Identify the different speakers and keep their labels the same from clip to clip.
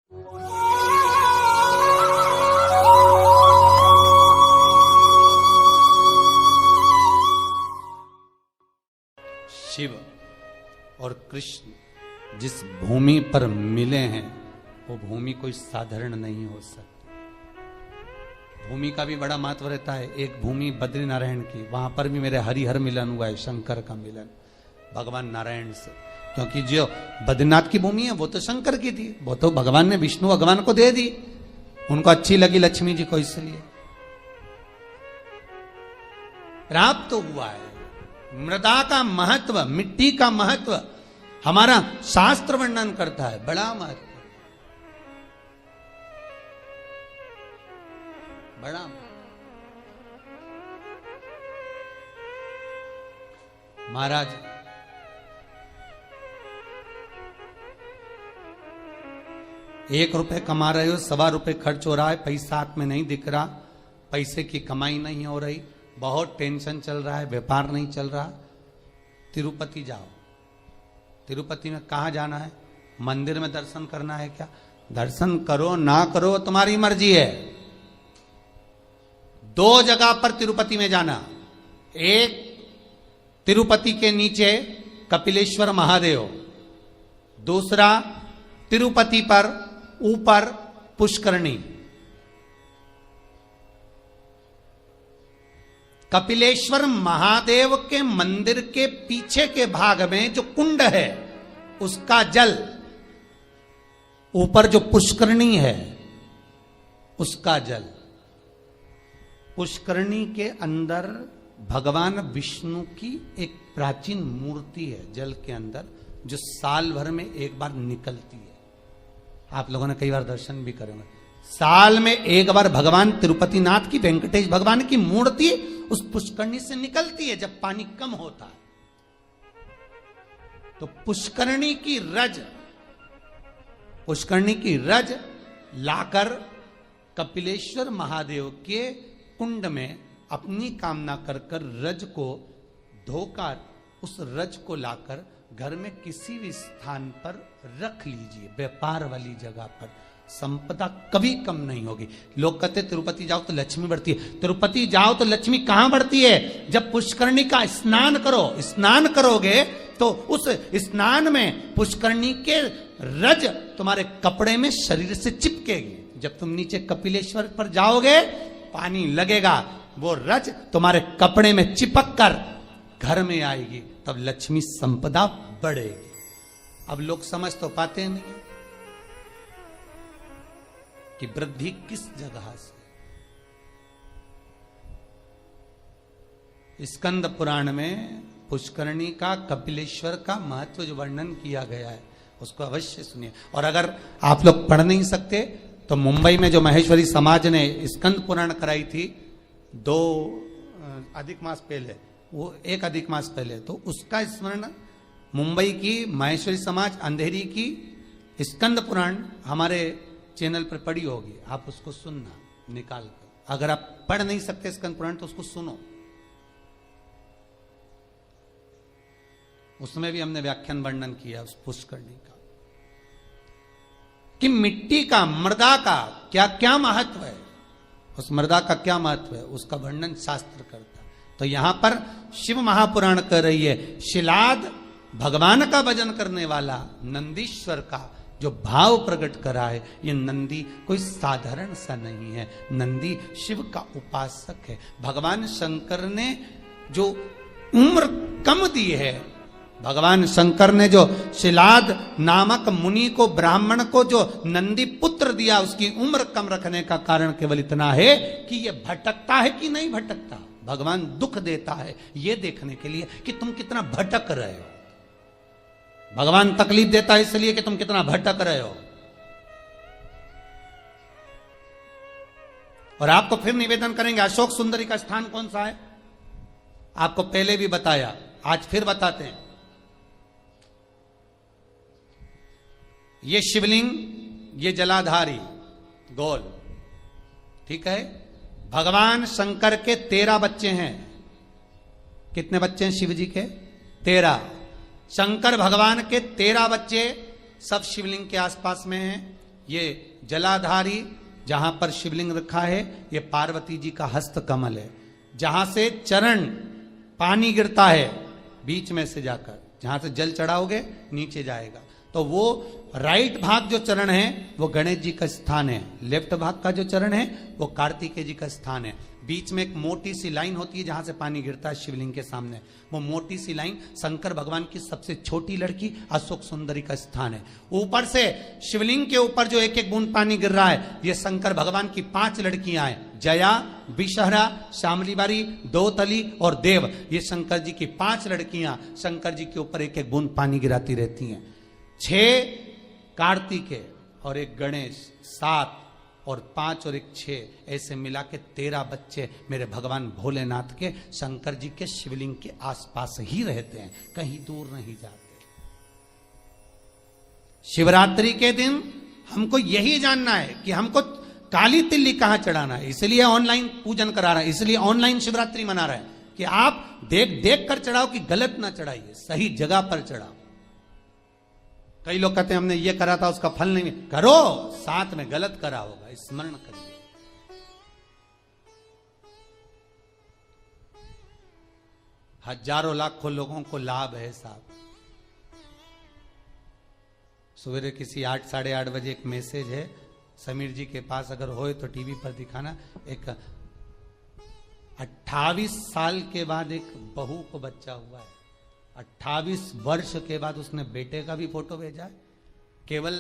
Speaker 1: शिव और कृष्ण जिस भूमि पर मिले हैं वो भूमि कोई साधारण नहीं हो सकती। भूमि का भी बड़ा महत्व रहता है। एक भूमि बद्रीनारायण की, वहां पर भी मेरे हरिहर मिलन हुआ है, शंकर का मिलन भगवान नारायण से। क्योंकि जो बद्रीनाथ की भूमि है वो तो शंकर की थी, वो तो भगवान ने विष्णु भगवान को दे दी, उनको अच्छी लगी लक्ष्मी जी को, इसलिए प्राप्त तो हुआ है। मृदा का महत्व, मिट्टी का महत्व हमारा शास्त्र वर्णन करता है, बड़ा महत्व, बड़ा महाराज। ₹1 कमा रहे हो, ₹1.25 खर्च हो रहा है, पैसा हाथ में नहीं दिख रहा, पैसे की कमाई नहीं हो रही, बहुत टेंशन चल रहा है, व्यापार नहीं चल रहा, तिरुपति जाओ। तिरुपति में कहाँ जाना है? मंदिर में दर्शन करना है क्या? दर्शन करो ना करो तुम्हारी मर्जी है। 2 जगह पर तिरुपति में जाना, एक तिरुपति के नीचे कपिलेश्वर महादेव, दूसरा तिरुपति पर ऊपर पुष्करणी। कपिलेश्वर महादेव के मंदिर के पीछे के भाग में जो कुंड है उसका जल, ऊपर जो पुष्करणी है उसका जल। पुष्करणी के अंदर भगवान विष्णु की एक प्राचीन मूर्ति है जल के अंदर, जो साल भर में एक बार निकलती है। आप लोगों ने कई बार दर्शन भी करेंगे। साल में एक बार भगवान तिरुपति नाथ की, वेंकटेश भगवान की मूर्ति उस पुष्करणी से निकलती है जब पानी कम होता है। तो पुष्करणी की रज लाकर कपिलेश्वर महादेव के कुंड में अपनी कामना कर रज को धोकर, उस रज को लाकर घर में किसी भी स्थान पर रख लीजिए, व्यापार वाली जगह पर। संपदा कभी कम नहीं होगी। लोग कहते तिरुपति जाओ तो लक्ष्मी बढ़ती है। तिरुपति जाओ तो लक्ष्मी कहां बढ़ती है? जब पुष्करणी का स्नान करो। स्नान करोगे तो उस स्नान में पुष्करणी के रज तुम्हारे कपड़े में शरीर से चिपकेगी। जब तुम नीचे कपिलेश्वर पर जाओगे, पानी लगेगा, वो रज तुम्हारे कपड़े में चिपक कर घर में आएगी, तब लक्ष्मी संपदा बढ़ेगी। अब लोग समझ तो पाते नहीं कि वृद्धि किस जगह से। स्कंद पुराण में पुष्करणी का, कपिलेश्वर का महत्व जो वर्णन किया गया है उसको अवश्य सुनिए। और अगर आप लोग पढ़ नहीं सकते तो मुंबई में जो महेश्वरी समाज ने स्कंद पुराण कराई थी 2 अधिक मास पहले, वो 1 अधिक मास पहले, तो उसका स्मरण मुंबई की महेश्वरी समाज अंधेरी की स्कंद पुराण हमारे चैनल पर पड़ी होगी, आप उसको सुनना निकाल कर। अगर आप पढ़ नहीं सकते स्कंद पुराण तो उसको सुनो, उसमें भी हमने व्याख्यान वर्णन किया उस पुष्करणी का, कि मिट्टी का, मृदा का क्या क्या महत्व है, उस मृदा का क्या महत्व है, उसका वर्णन शास्त्र करता है। तो यहां पर शिव महापुराण कर रही है, शिलाद भगवान का भजन करने वाला नंदीश्वर का जो भाव प्रकट करा है, ये नंदी कोई साधारण सा नहीं है, नंदी शिव का उपासक है। भगवान शंकर ने जो उम्र कम दी है, भगवान शंकर ने जो शिलाद नामक मुनि को, ब्राह्मण को जो नंदी पुत्र दिया, उसकी उम्र कम रखने का कारण केवल इतना है कि ये भटकता है कि नहीं भटकता। भगवान दुख देता है ये देखने के लिए कि तुम कितना भटक रहे हो। भगवान तकलीफ देता है इसलिए कि तुम कितना भटक रहे हो। और आपको फिर निवेदन करेंगे, अशोक सुंदरी का स्थान कौन सा है? आपको पहले भी बताया, आज फिर बताते हैं। ये शिवलिंग, ये जलाधारी गोल, ठीक है। भगवान शंकर के 13 बच्चे हैं। कितने बच्चे हैं शिव जी के? 13। शंकर भगवान के 13 बच्चे सब शिवलिंग के आसपास में हैं। ये जलाधारी जहां पर शिवलिंग रखा है, ये पार्वती जी का हस्त कमल है। जहां से चरण पानी गिरता है बीच में से जाकर, जहां से जल चढ़ाओगे नीचे जाएगा, तो वो राइट भाग जो चरण है वो गणेश जी का स्थान है, लेफ्ट भाग का जो चरण है वो कार्तिकेय जी का स्थान है। बीच में एक मोटी सी लाइन होती है जहां से पानी गिरता है शिवलिंग के सामने, वो मोटी सी लाइन शंकर भगवान की सबसे छोटी लड़की अशोक सुंदरी का स्थान है। ऊपर से शिवलिंग के ऊपर जो एक एक बूंद पानी गिर रहा है, ये शंकर भगवान की 5 लड़कियां हैं, जया, विषहरा, शामलीबारी, दोतली और देव। ये शंकर जी की 5 लड़कियां शंकर जी के ऊपर एक एक बूंद पानी गिराती रहती हैं। 6 कार्तिकेय और एक गणेश, 7 और 5 और 1 6, ऐसे मिला के 13 बच्चे मेरे भगवान भोलेनाथ के शंकर जी के शिवलिंग के आसपास ही रहते हैं, कहीं दूर नहीं जाते। शिवरात्रि के दिन हमको यही जानना है कि हमको काली तिल्ली कहां चढ़ाना है, इसलिए ऑनलाइन पूजन करा रहा है, इसलिए ऑनलाइन शिवरात्रि मना रहा है कि आप देख देख कर चढ़ाओ कि गलत ना चढ़ाइए, सही जगह पर चढ़ाओ। कई लोग कहते हैं हमने ये करा था उसका फल नहीं, करो, साथ में गलत करा होगा, स्मरण करिए। हजारों लाखों लोगों को लाभ है साहब। सवेरे किसी 8 साढ़े 8 बजे एक मैसेज है, समीर जी के पास अगर होए तो टीवी पर दिखाना, एक 28 साल के बाद एक बहू को बच्चा हुआ है, 28 वर्ष के बाद उसने बेटे का भी फोटो भेजा है। केवल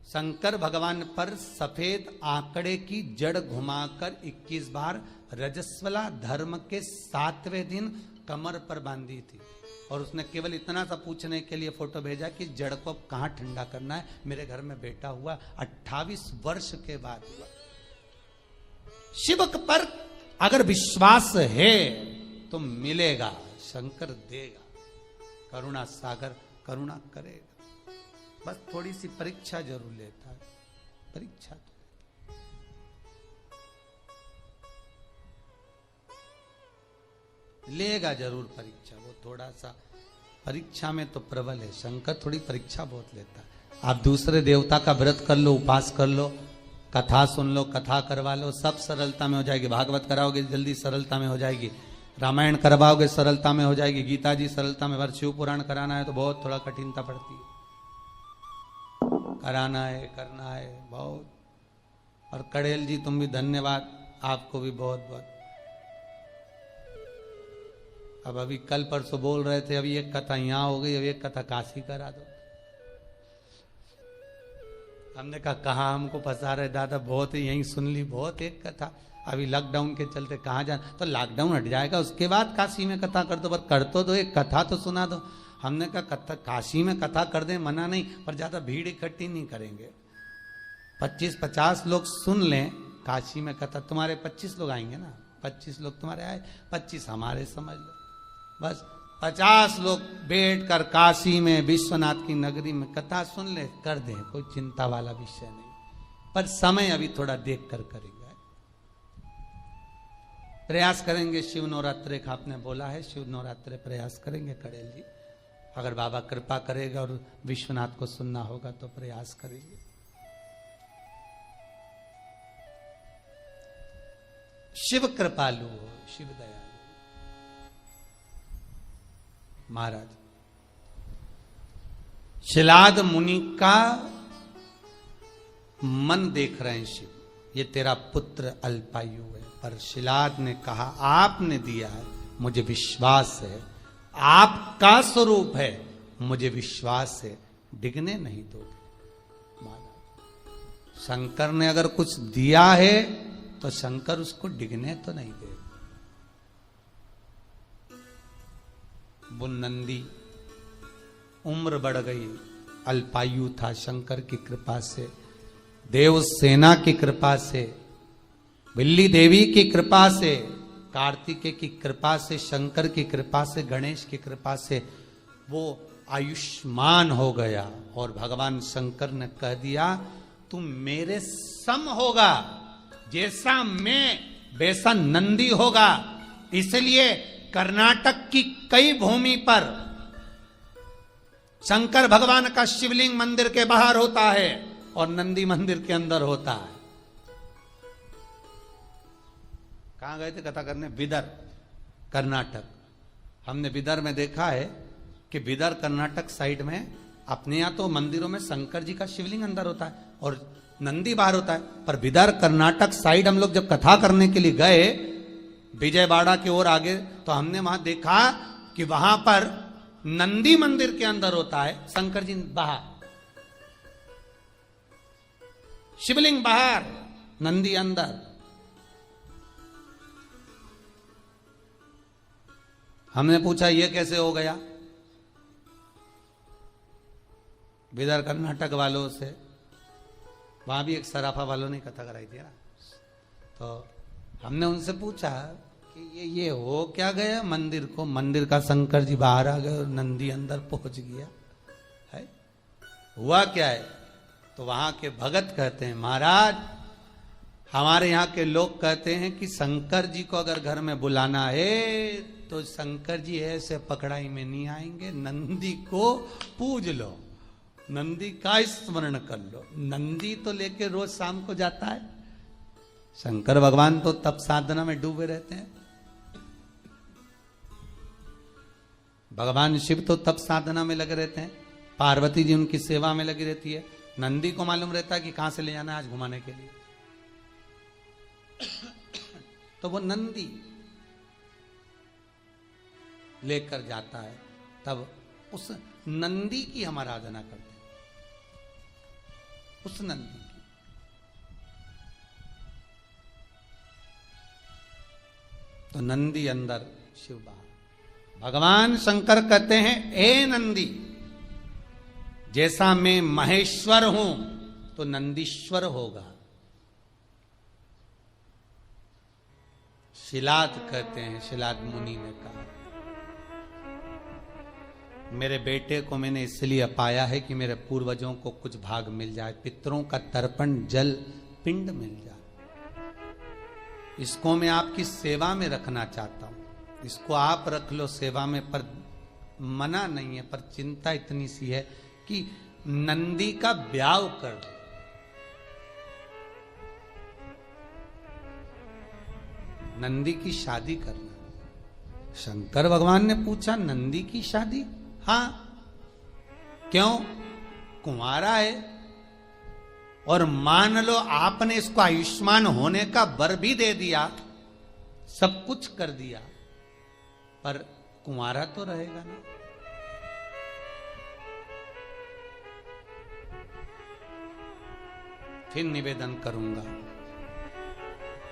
Speaker 1: शंकर भगवान पर सफेद आंकड़े की जड़ घुमाकर 21 बार रजस्वला धर्म के 7वें दिन कमर पर बांधी थी, और उसने केवल इतना सा पूछने के लिए फोटो भेजा कि जड़ को कहां ठंडा करना है, मेरे घर में बेटा हुआ, 28 वर्ष के बाद हुआ। शिव पर अगर विश्वास है तो मिलेगा, शंकर देगा, करुणा सागर करुणा करेगा। बस थोड़ी सी परीक्षा जरूर लेता है, परीक्षा तो लेगा जरूर परीक्षा, वो थोड़ा सा परीक्षा में तो प्रबल है, शंकर थोड़ी परीक्षा बहुत लेता है। आप दूसरे देवता का व्रत कर लो, उपास कर लो, कथा सुन लो, कथा करवा लो, सब सरलता में हो जाएगी। भागवत कराओगे जल्दी सरलता में हो जाएगी, रामायण करवाओगे सरलता में हो जाएगी, गीता जी सरलता में, पर शिव पुराण कराना है तो बहुत थोड़ा कठिनता पड़ती है, कराना है, करना है बहुत। और कड़ेल जी तुम भी धन्यवाद, आपको भी बहुत बहुत। अब अभी कल परसों बोल रहे थे, अभी एक कथा यहां हो गई, अभी एक कथा काशी करा दो। हमने कहा कहाँ हमको फंसा रहे दादा, बहुत ही यहीं सुन ली, बहुत एक कथा, अभी लॉकडाउन के चलते कहाँ जाना, तो लॉकडाउन हट जाएगा उसके बाद काशी में कथा कर दो, पर कर तो दो, एक कथा तो सुना दो। हमने कहा कथा काशी में कथा कर दे, मना नहीं, पर ज्यादा भीड़ इकट्ठी नहीं करेंगे, 25-50 लोग सुन लें काशी में कथा, तुम्हारे 25 लोग आएंगे ना, 25 लोग तुम्हारे आए, 25 हमारे समझ लो, बस 50 लोग बैठकर काशी में विश्वनाथ की नगरी में कथा सुन ले, कर दे, कोई चिंता वाला विषय नहीं, पर समय अभी थोड़ा देख कर करेंगे, प्रयास करेंगे। शिव नवरात्रे का आपने बोला है, शिव नवरात्रे प्रयास करेंगे कड़ेल जी, अगर बाबा कृपा करेगा और विश्वनाथ को सुनना होगा तो प्रयास करेंगे। शिव कृपालु हो, शिव दयालु। महाराज शिलाद मुनि का मन देख रहे हैं शिव, ये तेरा पुत्र अल्पायु है, पर शिलाद ने कहा आपने दिया है, मुझे विश्वास है, आपका स्वरूप है, मुझे विश्वास है, डिगने नहीं दोगे। महाराज शंकर ने अगर कुछ दिया है तो शंकर उसको डिगने तो नहीं दे। वो नंदी उम्र बढ़ गई, अल्पायु था, शंकर की कृपा से, देव सेना की कृपा से, बिल्ली देवी की कृपा से, कार्तिकेय की कृपा से, शंकर की कृपा से, गणेश की कृपा से वो आयुष्मान हो गया। और भगवान शंकर ने कह दिया तुम मेरे सम होगा, जैसा मैं वैसा नंदी होगा। इसलिए कर्नाटक की कई भूमि पर शंकर भगवान का शिवलिंग मंदिर के बाहर होता है, और नंदी मंदिर के अंदर होता है। कहां गए थे कथा करने? बिदर, कर्नाटक। हमने बिदर में देखा है कि बिदर कर्नाटक साइड में अपने यहां तो मंदिरों में शंकर जी का शिवलिंग अंदर होता है और नंदी बाहर होता है, पर बिदर कर्नाटक साइड हम लोग जब कथा करने के लिए गए विजयवाड़ा की ओर आगे, तो हमने वहां देखा कि वहां पर नंदी मंदिर के अंदर होता है, शंकर जी बाहर, शिवलिंग बाहर, नंदी अंदर। हमने पूछा ये कैसे हो गया बिदर कर्नाटक वालों से। वहां भी एक सराफा वालों ने कथा कराई थी ना, तो हमने उनसे पूछा कि ये हो क्या गया मंदिर को? मंदिर का शंकर जी बाहर आ गए और नंदी अंदर पहुंच गया है, हुआ क्या है? तो वहां के भगत कहते हैं महाराज हमारे यहाँ के लोग कहते हैं कि शंकर जी को अगर घर में बुलाना है तो शंकर जी ऐसे पकड़ाई में नहीं आएंगे, नंदी को पूज लो, नंदी का स्मरण कर लो। नंदी तो लेके रोज शाम को जाता है, शंकर भगवान तो तप साधना में डूबे रहते हैं, भगवान शिव तो तप साधना में लगे रहते हैं, पार्वती जी उनकी सेवा में लगी रहती है। नंदी को मालूम रहता है कि कहां से ले जाना है आज घुमाने के लिए, तो वो नंदी लेकर जाता है, तब उस नंदी की हम आराधना करते हैं, उस नंदी की। तो नंदी अंदर, शिव बाहर। भगवान शंकर कहते हैं ए नंदी, जैसा मैं महेश्वर हूं तो नंदीश्वर होगा। शिलाद कहते हैं, शिलाद मुनि ने कहा मेरे बेटे को मैंने इसलिए पाया है कि मेरे पूर्वजों को कुछ भाग मिल जाए, पितरों का तर्पण जल पिंड मिल जाए। इसको मैं आपकी सेवा में रखना चाहता हूं, इसको आप रख लो सेवा में, पर मना नहीं है, पर चिंता इतनी सी है कि नंदी का ब्याह कर दो। नंदी की शादी करना। शंकर भगवान ने पूछा नंदी की शादी? हाँ, क्यों? कुंवारा है और मान लो आपने इसको आयुष्मान होने का वर भी दे दिया, सब कुछ कर दिया, पर कुंवारा तो रहेगा ना। फिर निवेदन करूंगा,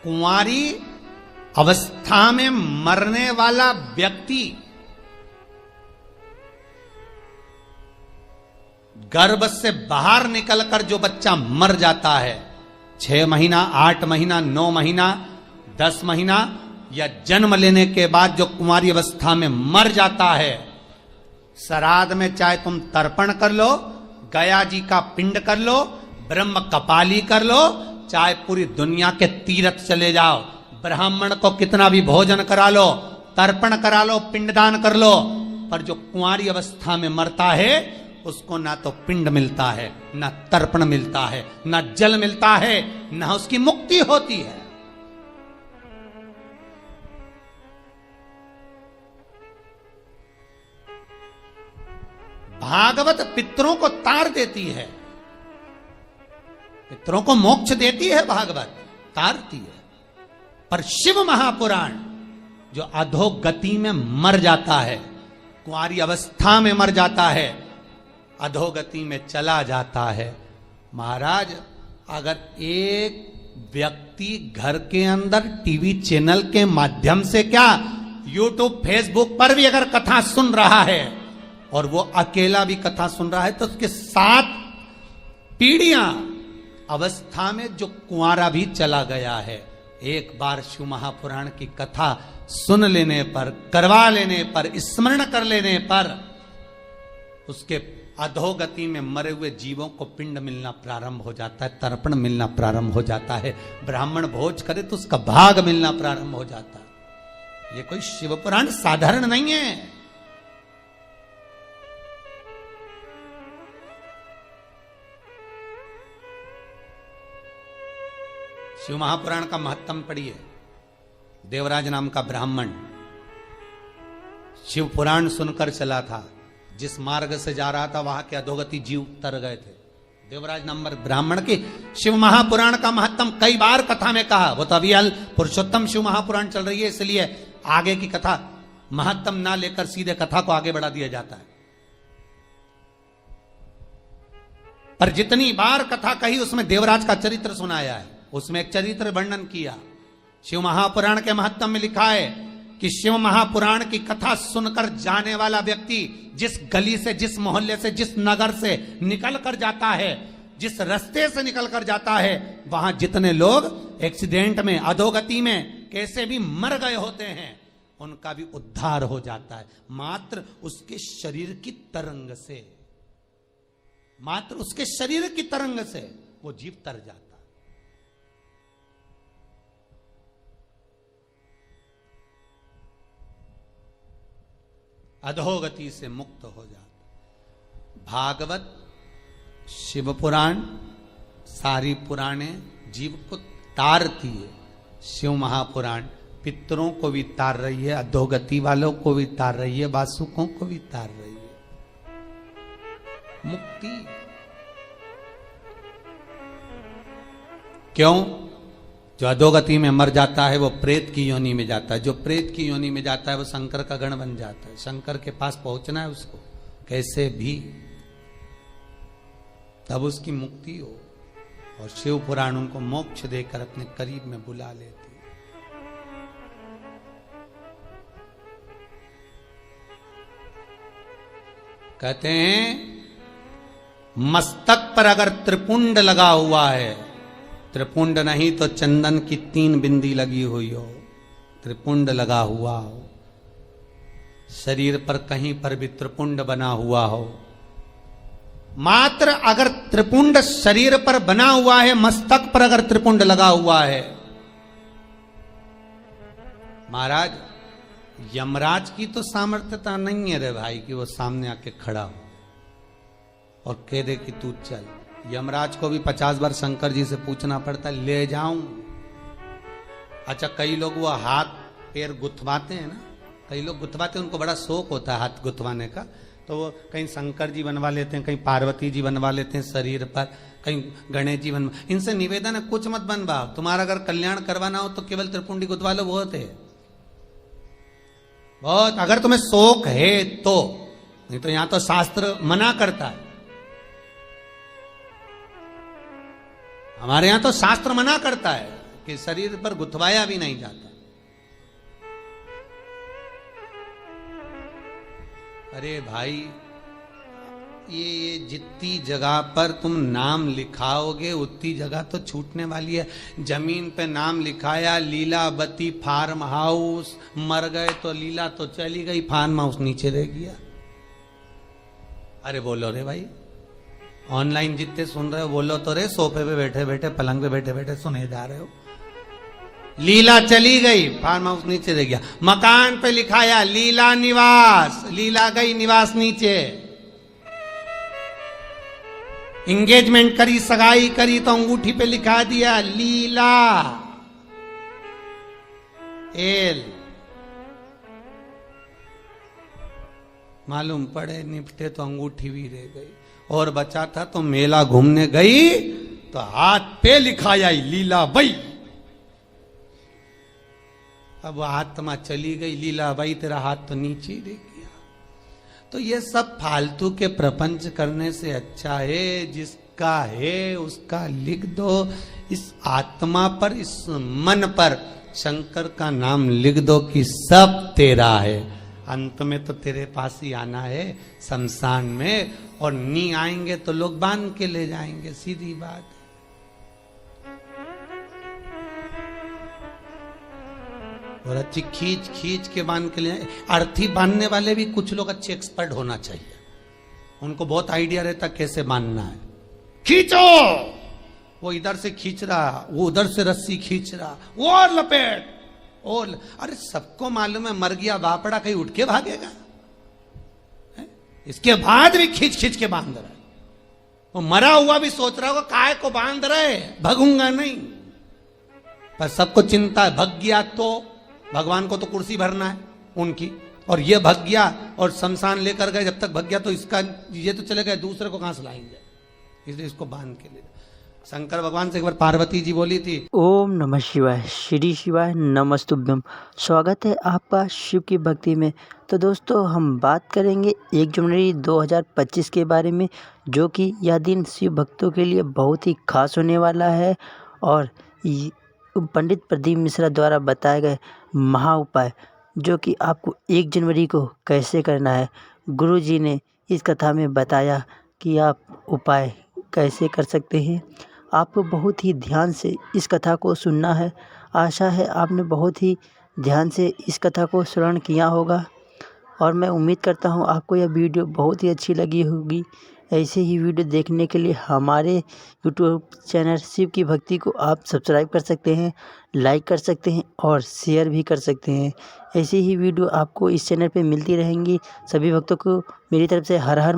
Speaker 1: कुंवारी अवस्था में मरने वाला व्यक्ति गर्भ से बाहर निकलकर जो बच्चा मर जाता है, 6 महीना, 8 महीना, 9 महीना, 10 महीना या जन्म लेने के बाद जो कुंवारी अवस्था में मर जाता है, श्राद्ध में चाहे तुम तर्पण कर लो, गया जी का पिंड कर लो, ब्रह्म कपाली कर लो, चाहे पूरी दुनिया के तीर्थ चले जाओ, ब्राह्मण को कितना भी भोजन करा लो, तर्पण करा लो, पिंडदान कर लो, पर जो कुंवारी अवस्था में मरता है उसको ना तो पिंड मिलता है, ना तर्पण मिलता है, ना जल मिलता है, ना उसकी मुक्ति होती है। भागवत पितरों को तार देती है, पितरों को मोक्ष देती है, भागवत तारती है, पर शिव महापुराण जो अधोगति में मर जाता है, कुंवारी अवस्था में मर जाता है, अधोगति में चला जाता है। महाराज अगर एक व्यक्ति घर के अंदर टीवी चैनल के माध्यम से क्या यूट्यूब फेसबुक पर भी अगर कथा सुन रहा है और वो अकेला भी कथा सुन रहा है, तो उसके 7 पीढ़ियां अवस्था में जो कुंवारा भी चला गया है, एक बार शिव महापुराण की कथा सुन लेने पर, करवा लेने पर, स्मरण कर लेने पर उसके अधोगति में मरे हुए जीवों को पिंड मिलना प्रारंभ हो जाता है, तर्पण मिलना प्रारंभ हो जाता है, ब्राह्मण भोज करे तो उसका भाग मिलना प्रारंभ हो जाता है। ये कोई शिव पुराण साधारण नहीं है। शिव महापुराण का महत्तम पढ़िए। देवराज नाम का ब्राह्मण शिव पुराण सुनकर चला था, जिस मार्ग से जा रहा था वहां के अधोगति जीव तर गए थे। देवराज नंबर ब्राह्मण की शिव महापुराण का महत्तम कई बार कथा में कहा। वो तो अभी हाल पुरुषोत्तम शिव महापुराण चल रही है, इसलिए आगे की कथा महत्तम ना लेकर सीधे कथा को आगे बढ़ा दिया जाता है। पर जितनी बार कथा कही उसमें देवराज का चरित्र सुनाया है, उसमें एक चरित्र वर्णन किया। शिव महापुराण के महत्तम में लिखा है कि शिव महापुराण की कथा सुनकर जाने वाला व्यक्ति जिस गली से, जिस मोहल्ले से, जिस नगर से निकल कर जाता है, जिस रास्ते से निकल कर जाता है, वहां जितने लोग एक्सीडेंट में, अधोगति में कैसे भी मर गए होते हैं, उनका भी उद्धार हो जाता है। मात्र उसके शरीर की तरंग से, मात्र उसके शरीर की तरंग से वो जीव तर जाता है। अधोगति से मुक्त हो जाता। भागवत, शिव पुराण, सारी पुराणे जीव को तारती है। शिव महापुराण पितरों को भी तार रही है, अधोगति वालों को भी तार रही है, वासुकों को भी तार रही है। मुक्ति क्यों? जो अधोगति में मर जाता है वो प्रेत की योनि में जाता है। जो प्रेत की योनि में जाता है वो शंकर का गण बन जाता है। शंकर के पास पहुंचना है उसको कैसे भी, तब उसकी मुक्ति हो। और शिव पुराण उनको मोक्ष देकर अपने करीब में बुला लेती है। कहते हैं मस्तक पर अगर त्रिपुंड लगा हुआ है, त्रिपुंड नहीं तो चंदन की 3 बिंदी लगी हुई हो, त्रिपुंड लगा हुआ हो, शरीर पर कहीं पर भी त्रिपुंड बना हुआ हो, मात्र अगर त्रिपुंड शरीर पर बना हुआ है, मस्तक पर अगर त्रिपुंड लगा हुआ है, महाराज यमराज की तो सामर्थ्यता नहीं है रे भाई कि वो सामने आके खड़ा हो और कह दे कि तू चल। यमराज को भी 50 बार शंकर जी से पूछना पड़ता है, ले जाऊं? अच्छा, कई लोग वो हाथ पैर गुथवाते हैं ना, कई लोग गुथवाते हैं, उनको बड़ा शौक होता है हाथ गुथवाने का, तो वो कहीं शंकर जी बनवा लेते हैं, कहीं पार्वती जी बनवा लेते हैं शरीर पर, कहीं गणेश जी बनवा। इनसे निवेदन है कुछ मत बनवाओ, तुम्हारा अगर कल्याण करवाना हो तो केवल त्रिपुंडी गुथवा लो, बहुत है, बहुत, अगर तुम्हें शौक है तो। नहीं तो यहां तो शास्त्र मना करता है, हमारे यहां तो शास्त्र मना करता है कि शरीर पर गुथवाया भी नहीं जाता। अरे भाई, ये जितनी जगह पर तुम नाम लिखाओगे उतनी जगह तो छूटने वाली है। जमीन पे नाम लिखाया लीलावती फार्म हाउस, मर गए तो लीला तो चली गई, फार्म हाउस नीचे रह गया। अरे बोलो रे भाई, ऑनलाइन जितने सुन रहे हो बोलो तो रे, सोफे पे बैठे बैठे, पलंग पे बैठे बैठे सुने जा रहे हो। लीला चली गई, फार्म हाउस नीचे रह गया। मकान पे लिखाया लीला निवास, लीला गई, निवास नीचे। एंगेजमेंट करी, सगाई करी तो अंगूठी पे लिखा दिया लीला एल। मालूम पड़े निपटे तो अंगूठी भी रह गई, और बचा था तो मेला घूमने गई तो हाथ पे लिखाया लीला बाई। अब आत्मा चली गई, लीला बाई तेरा हाथ तो नीचे ही रह गया। तो ये सब फालतू के प्रपंच करने से अच्छा है जिसका है उसका लिख दो। इस आत्मा पर, इस मन पर शंकर का नाम लिख दो कि सब तेरा है। अंत में तो तेरे पास ही आना है शमशान में, और नी आएंगे तो लोग बांध के ले जाएंगे, सीधी बात है। और अच्छी खींच खींच के बांध के ले जाए। अर्थी बांधने वाले भी कुछ लोग अच्छे एक्सपर्ट होना चाहिए, उनको बहुत आइडिया रहता कैसे बांधना है। खींचो, वो इधर से खींच रहा, वो उधर से रस्सी खींच रहा, वो और लपेट, और अरे सबको मालूम है मर गया बापड़ा, कहीं उठ के भागेगा? इसके बाद भी खींच खींच के बांध रहा है। वो मरा हुआ भी सोच रहा होगा काहे को बांध रहे, भगूंगा नहीं। पर सबको चिंता है, भग गया तो भगवान को तो कुर्सी भरना है उनकी, और ये भग गया और शमशान लेकर गए, जब तक भग गया तो इसका ये तो चले गए, दूसरे को कहां से लाएंगे, इसलिए इसको बांध के ले। शंकर भगवान से एक बार पार्वती जी बोली थी,
Speaker 2: ओम नमः शिवाय, श्री शिवाय नमस्तुभ्यम। स्वागत है आपका शिव की भक्ति में। तो दोस्तों हम बात करेंगे 1 जनवरी 2025 के बारे में, जो कि यह दिन शिव भक्तों के लिए बहुत ही खास होने वाला है और पंडित प्रदीप मिश्रा द्वारा बताए गए महा उपाय, जो कि आपको 1 जनवरी को कैसे करना है। गुरु जी ने इस कथा में बताया कि आप उपाय कैसे कर सकते हैं। आपको बहुत ही ध्यान से इस कथा को सुनना है। आशा है आपने बहुत ही ध्यान से इस कथा को श्रवण किया होगा और मैं उम्मीद करता हूँ आपको यह वीडियो बहुत ही अच्छी लगी होगी। ऐसे ही वीडियो देखने के लिए हमारे यूट्यूब चैनल शिव की भक्ति को आप सब्सक्राइब कर सकते हैं, लाइक कर सकते हैं और शेयर भी कर सकते हैं। ऐसी ही वीडियो आपको इस चैनल पे मिलती रहेंगी। सभी भक्तों को मेरी तरफ से हर हर